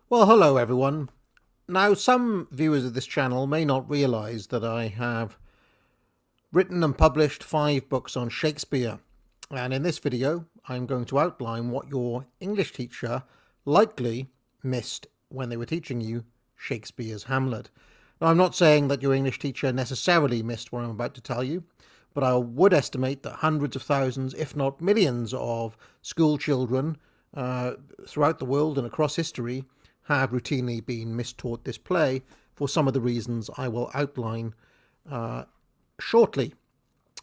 Well, hello everyone. Now, some viewers of this channel may not realise that I have written and published 5 books on Shakespeare. And in this video, I'm going to outline what your English teacher likely missed when they were teaching you Shakespeare's Hamlet. Now, I'm not saying that your English teacher necessarily missed what I'm about to tell you, but I would estimate that hundreds of thousands, if not millions, of school children throughout the world and across history have routinely been mistaught this play for some of the reasons I will outline shortly.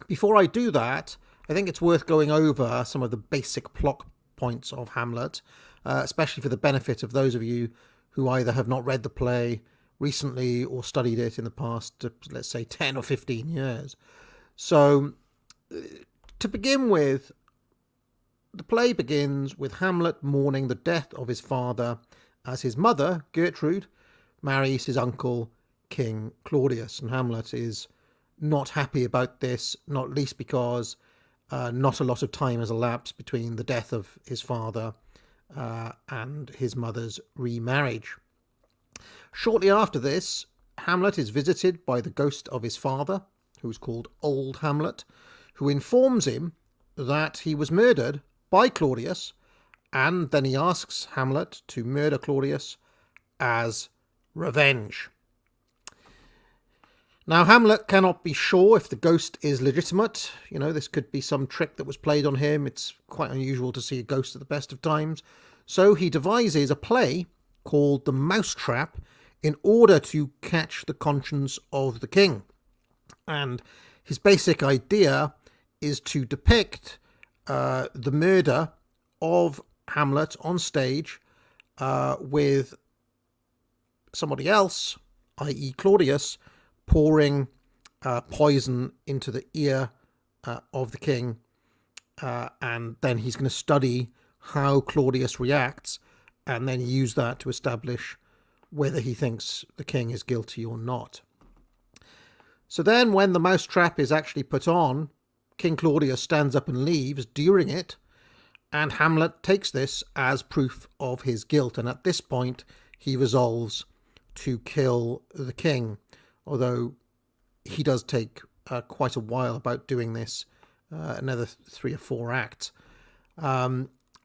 Before I do that, I think it's worth going over some of the basic plot points of Hamlet, especially for the benefit of those of you who either have not read the play recently or studied it in the past, let's say, 10 or 15 years. So, to begin with, the play begins with Hamlet mourning the death of his father as his mother, Gertrude, marries his uncle, King Claudius. And Hamlet is not happy about this, not least because not a lot of time has elapsed between the death of his father and his mother's remarriage. Shortly after this, Hamlet is visited by the ghost of his father, who's called Old Hamlet, who informs him that he was murdered by Claudius, and then he asks Hamlet to murder Claudius as revenge. Now, Hamlet cannot be sure if the ghost is legitimate. You know, this could be some trick that was played on him. It's quite unusual to see a ghost at the best of times. So he devises a play called The Mousetrap in order to catch the conscience of the king. And his basic idea is to depict the murder of Hamlet on stage with somebody else, i.e. Claudius, pouring poison into the ear of the king, and then he's going to study how Claudius reacts and then use that to establish whether he thinks the king is guilty or not. So then when the mousetrap is actually put on, King Claudius stands up and leaves during it, and Hamlet takes this as proof of his guilt, and at this point he resolves to kill the king, although he does take quite a while about doing this, another 3 or 4 acts.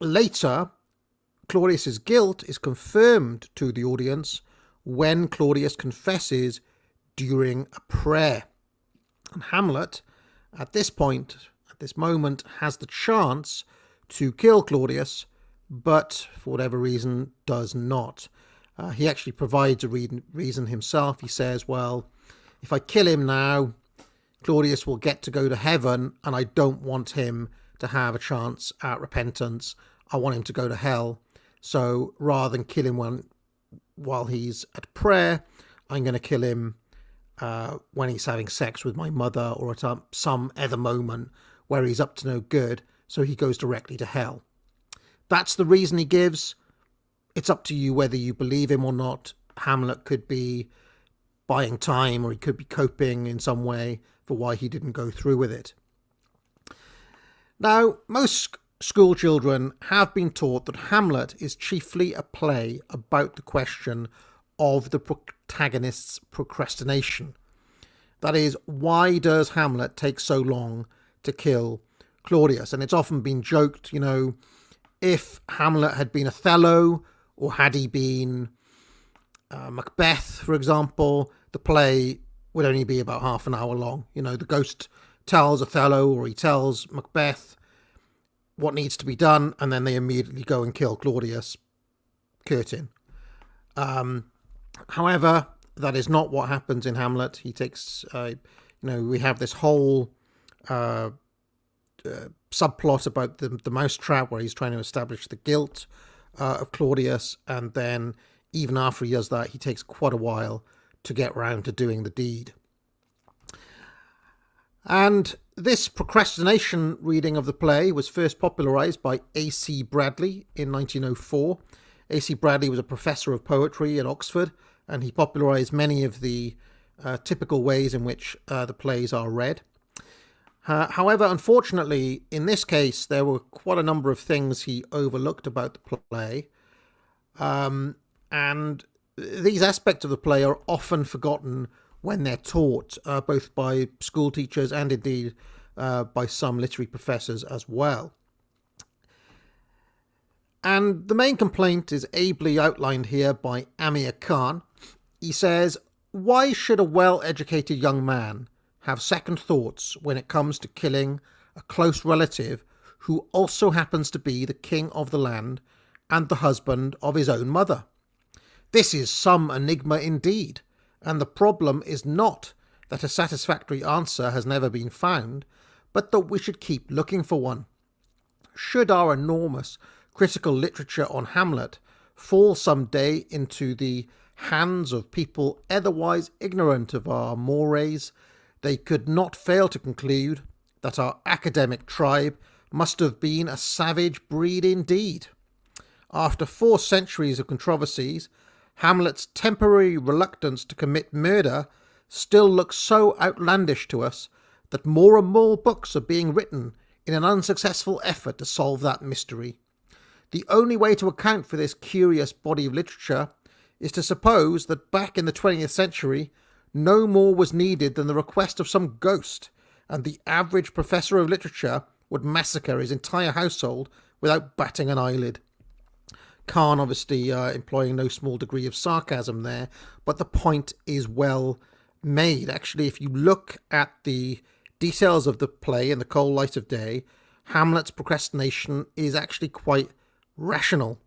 Later, Claudius's guilt is confirmed to the audience when Claudius confesses during a prayer. And Hamlet, at this point, at this moment, has the chance to kill Claudius, but for whatever reason does not. He actually provides a reason himself. He says, well, if I kill him now, Claudius will get to go to heaven, and I don't want him to have a chance at repentance. I want him to go to hell. So rather than kill him while he's at prayer, I'm going to kill him when he's having sex with my mother, or at some other moment where he's up to no good, so he goes directly to hell. That's the reason he gives. It's up to you whether you believe him or not. Hamlet could be buying time, or he could be coping in some way for why he didn't go through with it. Now, most school children have been taught that Hamlet is chiefly a play about the question of the protagonist's procrastination. That is, why does Hamlet take so long to kill Claudius? And it's often been joked, you know, if Hamlet had been Othello, or had he been Macbeth, for example, the play would only be about half an hour long. You know, the ghost tells Othello, or he tells Macbeth what needs to be done, and then they immediately go and kill Claudius. Curtain. However, that is not what happens in Hamlet. He takes, we have this whole subplot about the mousetrap, where he's trying to establish the guilt of Claudius, and then even after he does that, he takes quite a while to get round to doing the deed. And this procrastination reading of the play was first popularised by A.C. Bradley in 1904. A.C. Bradley was a professor of poetry at Oxford, and he popularised many of the typical ways in which the plays are read. However, unfortunately, in this case, there were quite a number of things he overlooked about the play. And these aspects of the play are often forgotten when they're taught, both by school teachers and indeed by some literary professors as well. And the main complaint is ably outlined here by Amir Khan. He says, "Why should a well-educated young man have second thoughts when it comes to killing a close relative who also happens to be the king of the land and the husband of his own mother? This is some enigma indeed, and the problem is not that a satisfactory answer has never been found, but that we should keep looking for one. Should our enormous critical literature on Hamlet fall some day into the hands of people otherwise ignorant of our mores, they could not fail to conclude that our academic tribe must have been a savage breed indeed. After 4 centuries of controversies, Hamlet's temporary reluctance to commit murder still looks so outlandish to us that more and more books are being written in an unsuccessful effort to solve that mystery. The only way to account for this curious body of literature is to suppose that back in the 20th century, no more was needed than the request of some ghost, and the average professor of literature would massacre his entire household without batting an eyelid." Khan obviously employing no small degree of sarcasm there, but the point is well made. Actually, if you look at the details of the play in the cold light of day, Hamlet's procrastination is actually quite rational.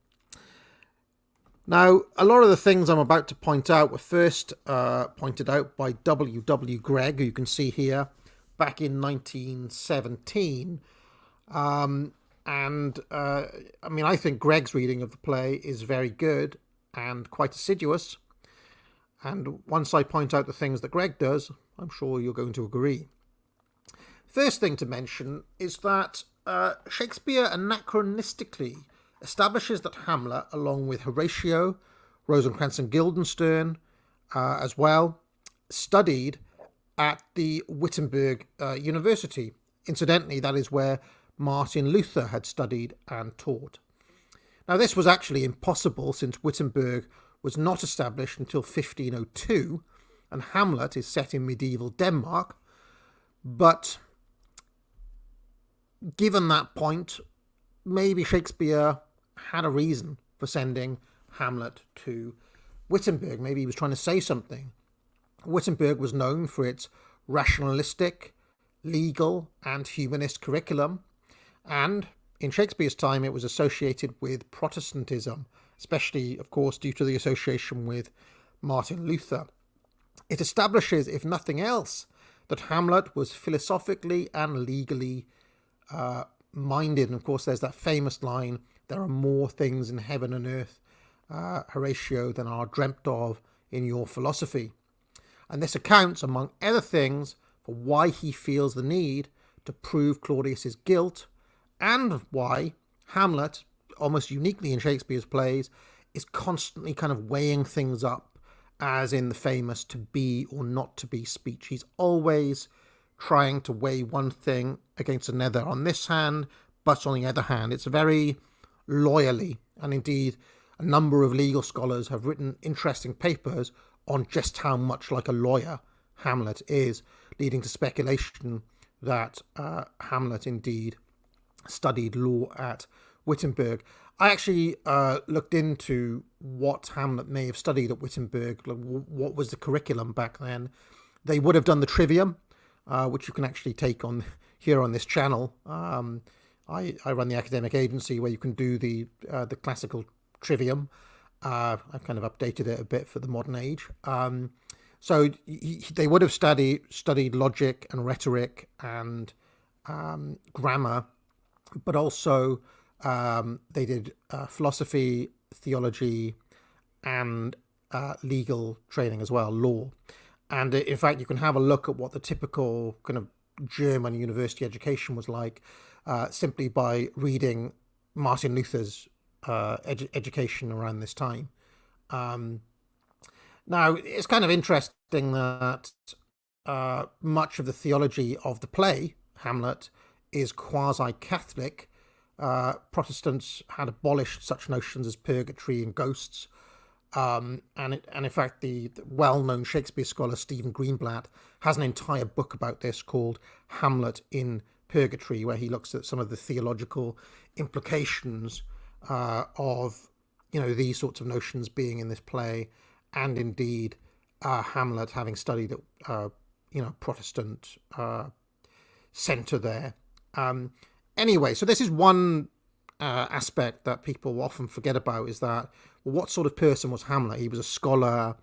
Now, a lot of the things I'm about to point out were first pointed out by W. Gregg, who you can see here, back in 1917. I think Gregg's reading of the play is very good and quite assiduous. And once I point out the things that Gregg does, I'm sure you're going to agree. First thing to mention is that Shakespeare anachronistically establishes that Hamlet, along with Horatio, Rosencrantz and Guildenstern as well, studied at the Wittenberg University. Incidentally, that is where Martin Luther had studied and taught. Now, this was actually impossible since Wittenberg was not established until 1502, and Hamlet is set in medieval Denmark. But given that point, maybe Shakespeare had a reason for sending Hamlet to Wittenberg. Maybe he was trying to say something. Wittenberg was known for its rationalistic, legal, and humanist curriculum, and in Shakespeare's time it was associated with Protestantism, especially, of course, due to the association with Martin Luther. It establishes, if nothing else, that Hamlet was philosophically and legally minded. And of course, there's that famous line, "There are more things in heaven and earth, Horatio, than are dreamt of in your philosophy." And this accounts, among other things, for why he feels the need to prove Claudius's guilt, and why Hamlet, almost uniquely in Shakespeare's plays, is constantly kind of weighing things up, as in the famous "to be or not to be" speech. He's always trying to weigh one thing against another on this hand, but on the other hand, it's very lawyerly. And indeed, a number of legal scholars have written interesting papers on just how much like a lawyer Hamlet is, leading to speculation that Hamlet indeed studied law at Wittenberg. I actually looked into what Hamlet may have studied at Wittenberg, like what was the curriculum back then. They would have done the trivium, which you can actually take on here on this channel. I run the academic agency where you can do the classical trivium. I've kind of updated it a bit for the modern age. So they would have studied logic and rhetoric and grammar, but also they did philosophy, theology, and legal training as well, law. And in fact, you can have a look at what the typical kind of German university education was like simply by reading Martin Luther's education around this time. Now, it's kind of interesting that much of the theology of the play, Hamlet, is quasi-Catholic. Protestants had abolished such notions as purgatory and ghosts, And in fact, the well-known Shakespeare scholar Stephen Greenblatt has an entire book about this called Hamlet in Purgatory, where he looks at some of the theological implications of these sorts of notions being in this play, and indeed Hamlet having studied at Protestant centre there. Anyway, so this is one aspect that people often forget about, is that, well, what sort of person was Hamlet? He was a scholar.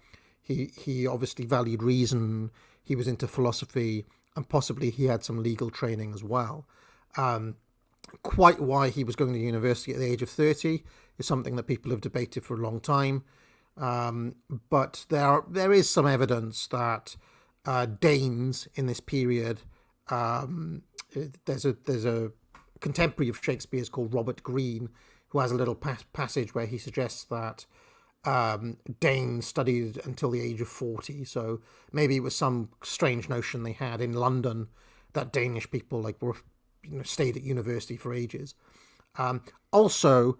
He obviously valued reason. He was into philosophy, and possibly he had some legal training as well. Quite why he was going to university at the age of 30 is something that people have debated for a long time. But there is some evidence that Danes in this period, there's a contemporary of Shakespeare's called Robert Greene, who has a little passage where he suggests that Danes studied until the age of 40. So maybe it was some strange notion they had in London that Danish people stayed at university for ages. Also,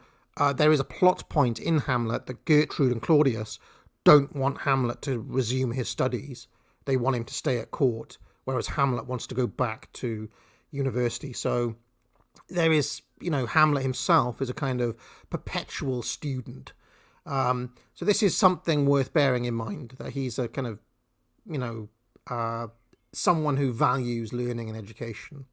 there is a plot point in Hamlet that Gertrude and Claudius don't want Hamlet to resume his studies. They want him to stay at court, whereas Hamlet wants to go back to university. So there is, Hamlet himself is a kind of perpetual student. So this is something worth bearing in mind, that he's a kind of, someone who values learning and education.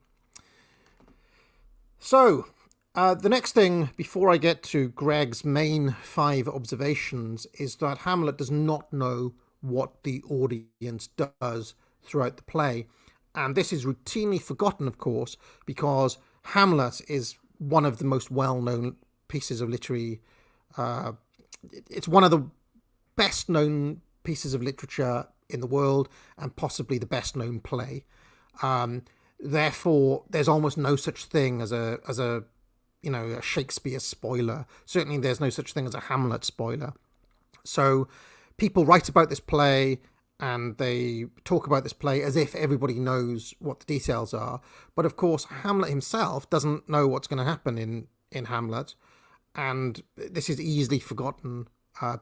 So the next thing, before I get to Greg's main 5 observations, is that Hamlet does not know what the audience does throughout the play. And this is routinely forgotten, of course, because Hamlet is one of the most well-known pieces of literary... it's one of the best-known pieces of literature in the world, and possibly the best-known play. Therefore, there's almost no such thing as a Shakespeare spoiler. Certainly, there's no such thing as a Hamlet spoiler. So people write about this play and they talk about this play as if everybody knows what the details are. But of course, Hamlet himself doesn't know what's going to happen in Hamlet. And this is easily forgotten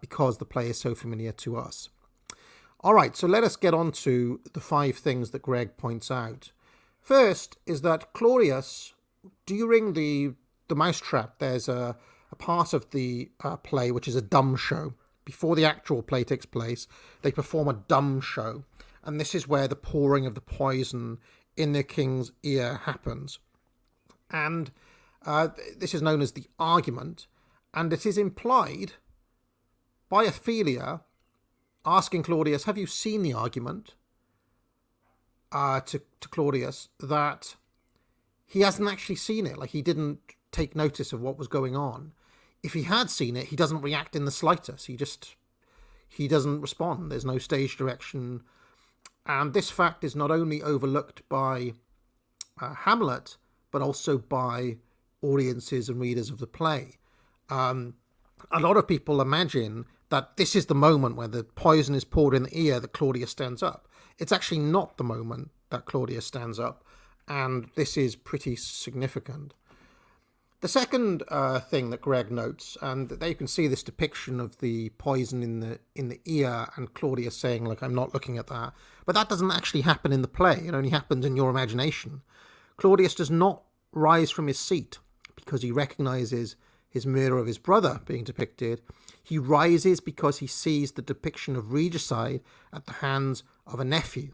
because the play is so familiar to us. All right, so let us get on to the 5 things that Greg points out. First is that Claudius, during the mousetrap, there's a part of the play which is a dumb show. Before the actual play takes place, they perform a dumb show. And this is where the pouring of the poison in the king's ear happens. And this is known as the argument. And it is implied by Ophelia asking Claudius, have you seen the argument? To Claudius, that he hasn't actually seen it. Like, he didn't take notice of what was going on. If he had seen it, he doesn't react in the slightest. He doesn't respond. There's no stage direction. And this fact is not only overlooked by Hamlet, but also by audiences and readers of the play. A lot of people imagine that this is the moment where the poison is poured in the ear that Claudius stands up. It's actually not the moment that Claudius stands up, and this is pretty significant. The second thing that Greg notes, and there you can see this depiction of the poison in the ear, and Claudius saying, like, I'm not looking at that. But that doesn't actually happen in the play. It only happens in your imagination. Claudius does not rise from his seat because he recognizes his murder of his brother being depicted. He rises because he sees the depiction of regicide at the hands of a nephew.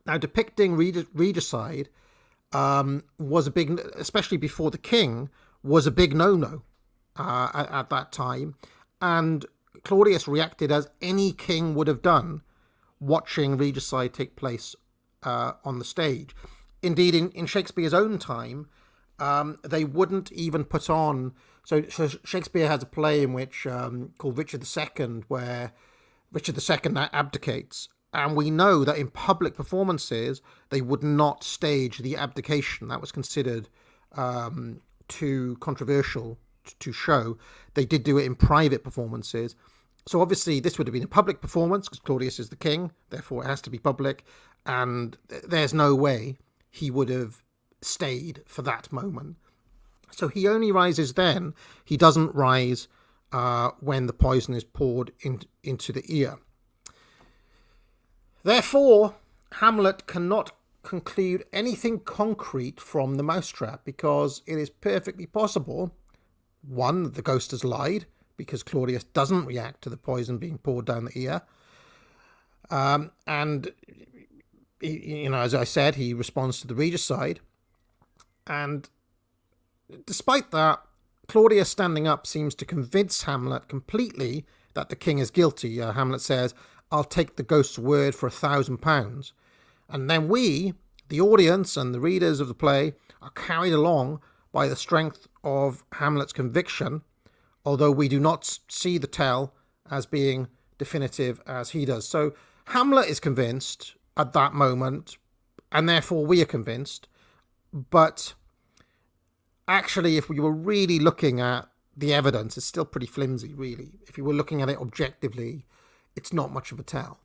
Now, depicting regicide was a big, especially before the king, was a big no-no at that time. And Claudius reacted as any king would have done watching regicide take place on the stage. Indeed, in Shakespeare's own time, they wouldn't even put on... So Shakespeare has a play in which called Richard II, where Richard II abdicates. And we know that in public performances, they would not stage the abdication. That was considered too controversial to show. They did do it in private performances. So obviously this would have been a public performance because Claudius is the king, therefore it has to be public. And there's no way he would have stayed for that moment. So he only rises then. He doesn't rise when the poison is poured into the ear. Therefore, Hamlet cannot conclude anything concrete from the mousetrap, because it is perfectly possible, one, that the ghost has lied, because Claudius doesn't react to the poison being poured down the ear. And, as I said, he responds to the regicide. And despite that, Claudius standing up seems to convince Hamlet completely that the king is guilty. Hamlet says, "I'll take the ghost's word for £1,000. And then we, the audience and the readers of the play, are carried along by the strength of Hamlet's conviction, although we do not see the tale as being definitive as he does." So Hamlet is convinced at that moment, and therefore we are convinced. But actually, if we were really looking at the evidence, it's still pretty flimsy, really. If you were looking at it objectively, it's not much of a tell.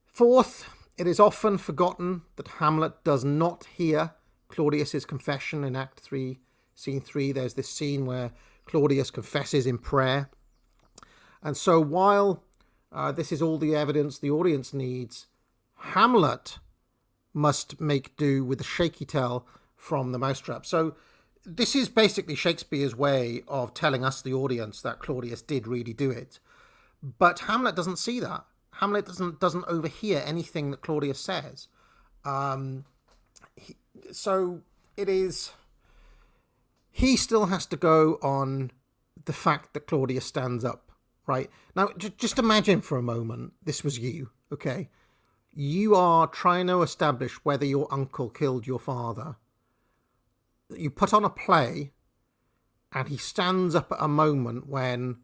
Fourth, it is often forgotten that Hamlet does not hear Claudius's confession in Act 3, Scene 3. There's this scene where Claudius confesses in prayer. And so while this is all the evidence the audience needs, Hamlet must make do with the shaky tell from the mousetrap. So this is basically Shakespeare's way of telling us, the audience, that Claudius did really do it. But Hamlet doesn't see that. Hamlet doesn't overhear anything that Claudius says. So it is... He still has to go on the fact that Claudius stands up, right? Now, just imagine for a moment this was you, okay? You are trying to establish whether your uncle killed your father. You put on a play, and he stands up at a moment when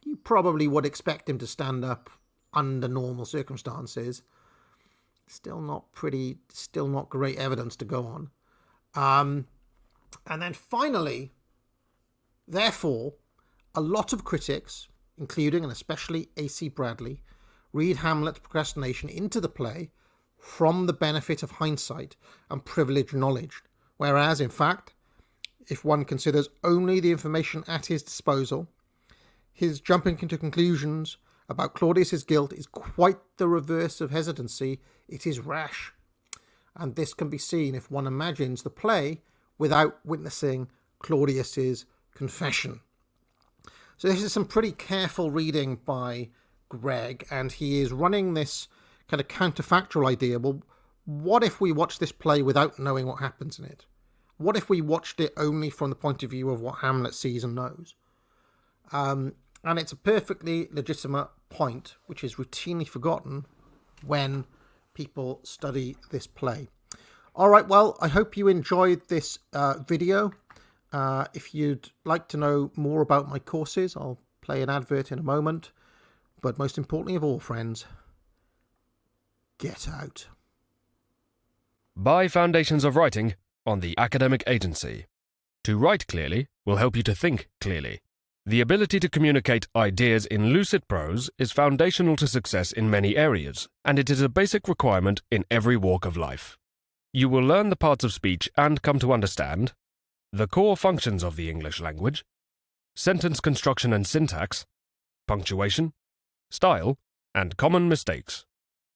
you probably would expect him to stand up under normal circumstances. Still not great evidence to go on. And then finally, therefore, a lot of critics, including and especially A.C. Bradley, read Hamlet's procrastination into the play from the benefit of hindsight and privileged knowledge, whereas, in fact, if one considers only the information at his disposal, his jumping into conclusions about Claudius's guilt is quite the reverse of hesitancy. It is rash. And this can be seen if one imagines the play without witnessing Claudius's confession. So this is some pretty careful reading by Greg, and he is running this kind of counterfactual idea. Well, what if we watch this play without knowing what happens in it? What if we watched it only from the point of view of what Hamlet sees and knows? And it's a perfectly legitimate point, which is routinely forgotten when people study this play. All right, well, I hope you enjoyed this video. If you'd like to know more about my courses, I'll play an advert in a moment. But most importantly of all, friends, get out. Buy Foundations of Writing on the Academic Agency. To write clearly will help you to think clearly. The ability to communicate ideas in lucid prose is foundational to success in many areas, and it is a basic requirement in every walk of life. You will learn the parts of speech and come to understand the core functions of the English language, sentence construction and syntax, punctuation, style, and common mistakes.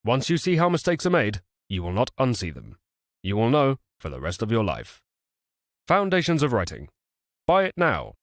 Once you see how mistakes are made, you will not unsee them. You will know for the rest of your life. Foundations of Writing. Buy it now